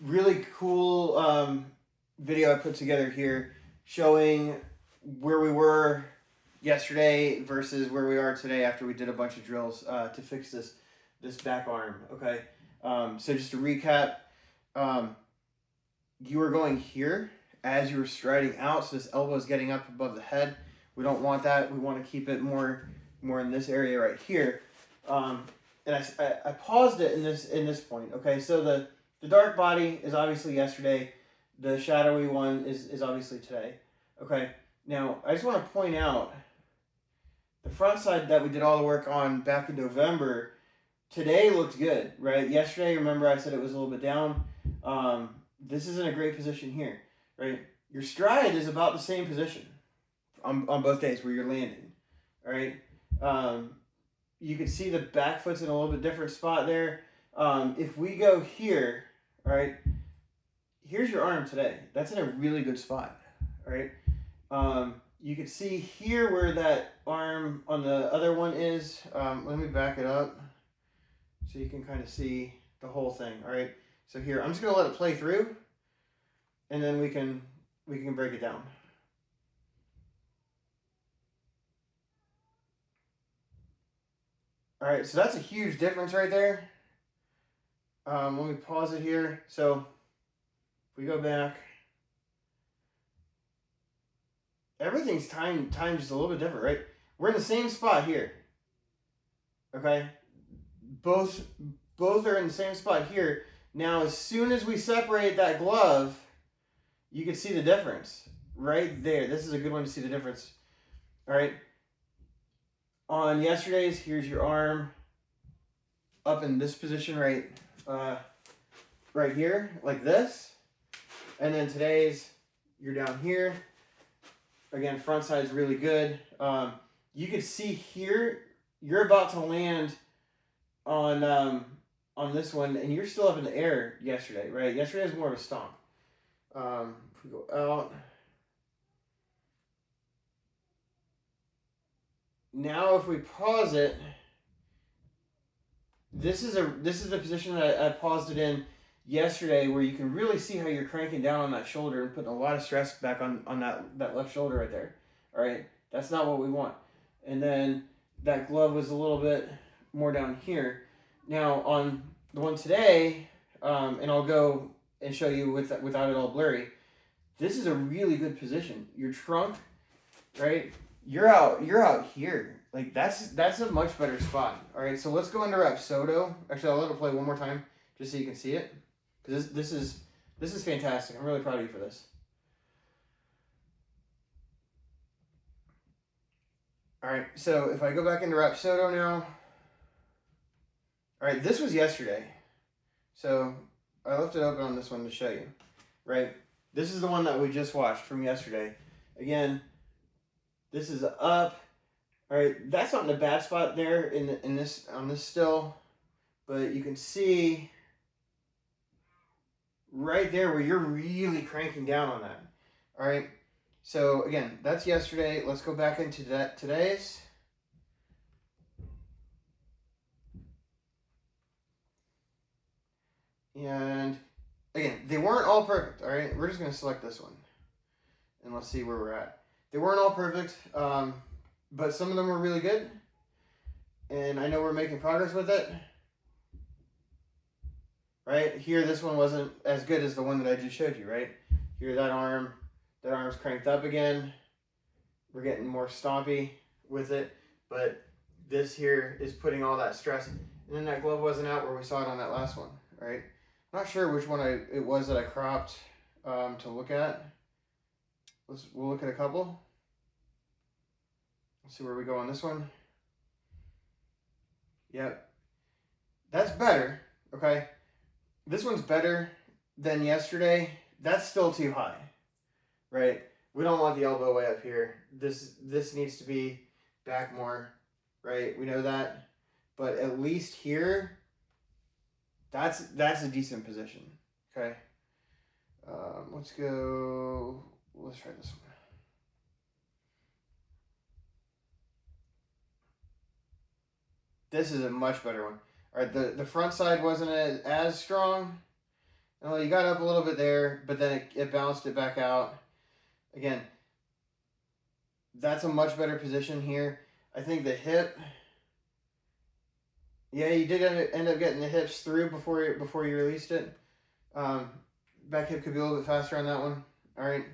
really cool video I put together here showing where we were yesterday versus where we are today after we did a bunch of drills to fix this back arm. Okay, so just to recap, you were going here as you were striding out, so this elbow is getting up above the head. We don't want that. We want to keep it more in this area right here. And I paused it in this point. Okay, so the dark body is obviously yesterday. The shadowy one is obviously today. Okay, now I just want to point out the front side that we did all the work on back in November. Today looked good, right? Yesterday, remember I said it was a little bit down. This is in a great position here, right? Your stride is about the same position on both days where you're landing, all right? You can see the back foot's in a little bit different spot there. If we go here, all right, here's your arm today. That's in a really good spot, all right? You can see here where that arm on the other one is. Let me back it up so you can kind of see the whole thing, all right? So here, I'm just gonna let it play through, and then we can break it down. All right, so that's a huge difference right there. Let me pause it here. So if we go back, everything's timed just a little bit different, right? We're in the same spot here. Okay, both are in the same spot here. Now, as soon as we separate that glove, you can see the difference right there. This is a good one to see the difference. All right. On yesterday's, here's your arm up in this position right here, like this. And then today's, you're down here. Again, front side is really good. You can see here, you're about to land on this one, and you're still up in the air yesterday, right? Yesterday was more of a stomp. If we go out. Now, if we pause it, this is the position that I paused it in yesterday, where you can really see how you're cranking down on that shoulder and putting a lot of stress back on that left shoulder right there. All right, that's not what we want. And then that glove was a little bit more down here. Now on the one today, and I'll go and show you without it all blurry. This is a really good position. Your trunk, right? You're out here. Like that's a much better spot. All right, so let's go into Rapsodo. Actually, I'll let it play one more time just so you can see it. Because this is fantastic. I'm really proud of you for this. All right, so if I go back into Rapsodo now. All right, this was yesterday. So I left it open on this one to show you, right? This is the one that we just watched from yesterday. Again, this is up. All right, that's not in a bad spot there on this still, but you can see right there where you're really cranking down on that. All right, so again, that's yesterday. Let's go back into today's. And again, they weren't all perfect. All right, we're just gonna select this one, and let's see where we're at. They weren't all perfect, but some of them were really good, and I know we're making progress with it. Right here, this one wasn't as good as the one that I just showed you. Right here, that arm's cranked up again. We're getting more stompy with it, but this here is putting all that stress. And then that glove wasn't out where we saw it on that last one. Right. Not sure which one it was that I cropped to look at. We'll look at a couple. Let's see where we go on this one. Yep. That's better. Okay. This one's better than yesterday. That's still too high. Right? We don't want the elbow way up here. This needs to be back more. Right? We know that. But at least here, that's a decent position. Okay. Let's try this one. This is a much better one. All right, the front side wasn't as strong, Oh, you got up a little bit there, but then it bounced it back out. Again, that's a much better position here. I think the hip, yeah, you did end up getting the hips through before you released it. Back hip could be a little bit faster on that one. All right.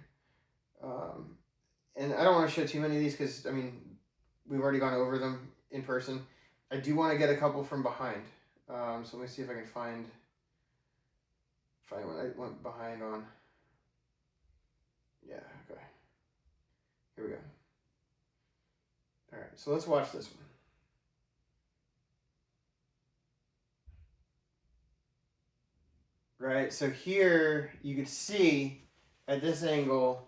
And I don't want to show too many of these because, I mean, we've already gone over them in person. I do want to get a couple from behind. So let me see if I can find one I went behind on. Yeah, okay. Here we go. All right, so let's watch this one. Right, so here you can see at this angle,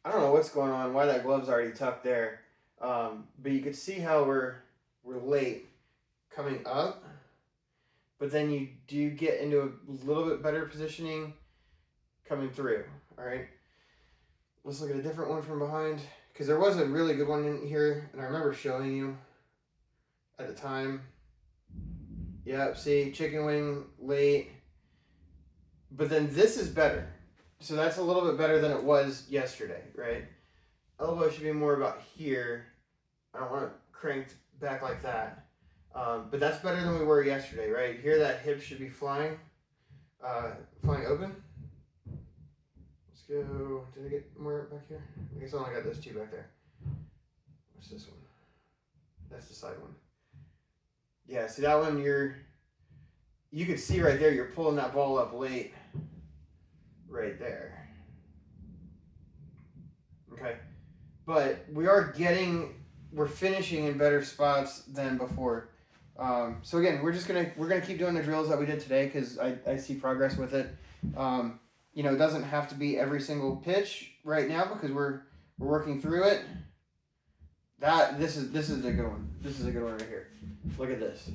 I don't know what's going on, why that glove's already tucked there, but you can see how we're late coming up, but then you do get into a little bit better positioning coming through. All right, let's look at a different one from behind, because there was a really good one in here, and I remember showing you at the time. Yep, see, chicken wing late. But then this is better. So that's a little bit better than it was yesterday, right? Elbow should be more about here. I don't want it cranked back like that. But that's better than we were yesterday, right? Here that hip should be flying open. Let's go. Did I get more back here? I guess I only got those two back there. What's this one? That's the side one. Yeah, see that one, you can see right there, you're pulling that ball up late. Right there. Okay. But we're finishing in better spots than before. So again, we're gonna keep doing the drills that we did today because I see progress with it. It doesn't have to be every single pitch right now because we're working through it. This is a good one. This is a good one right here. Look at this.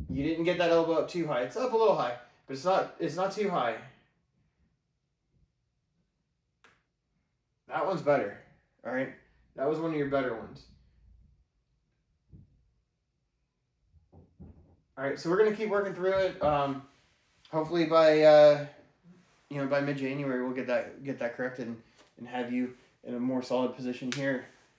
You didn't get that elbow up too high. It's up a little high, but it's not too high. That one's better. All right, that was one of your better ones. All right, so we're gonna keep working through it. Hopefully by by mid-January we'll get that corrected and have you in a more solid position here.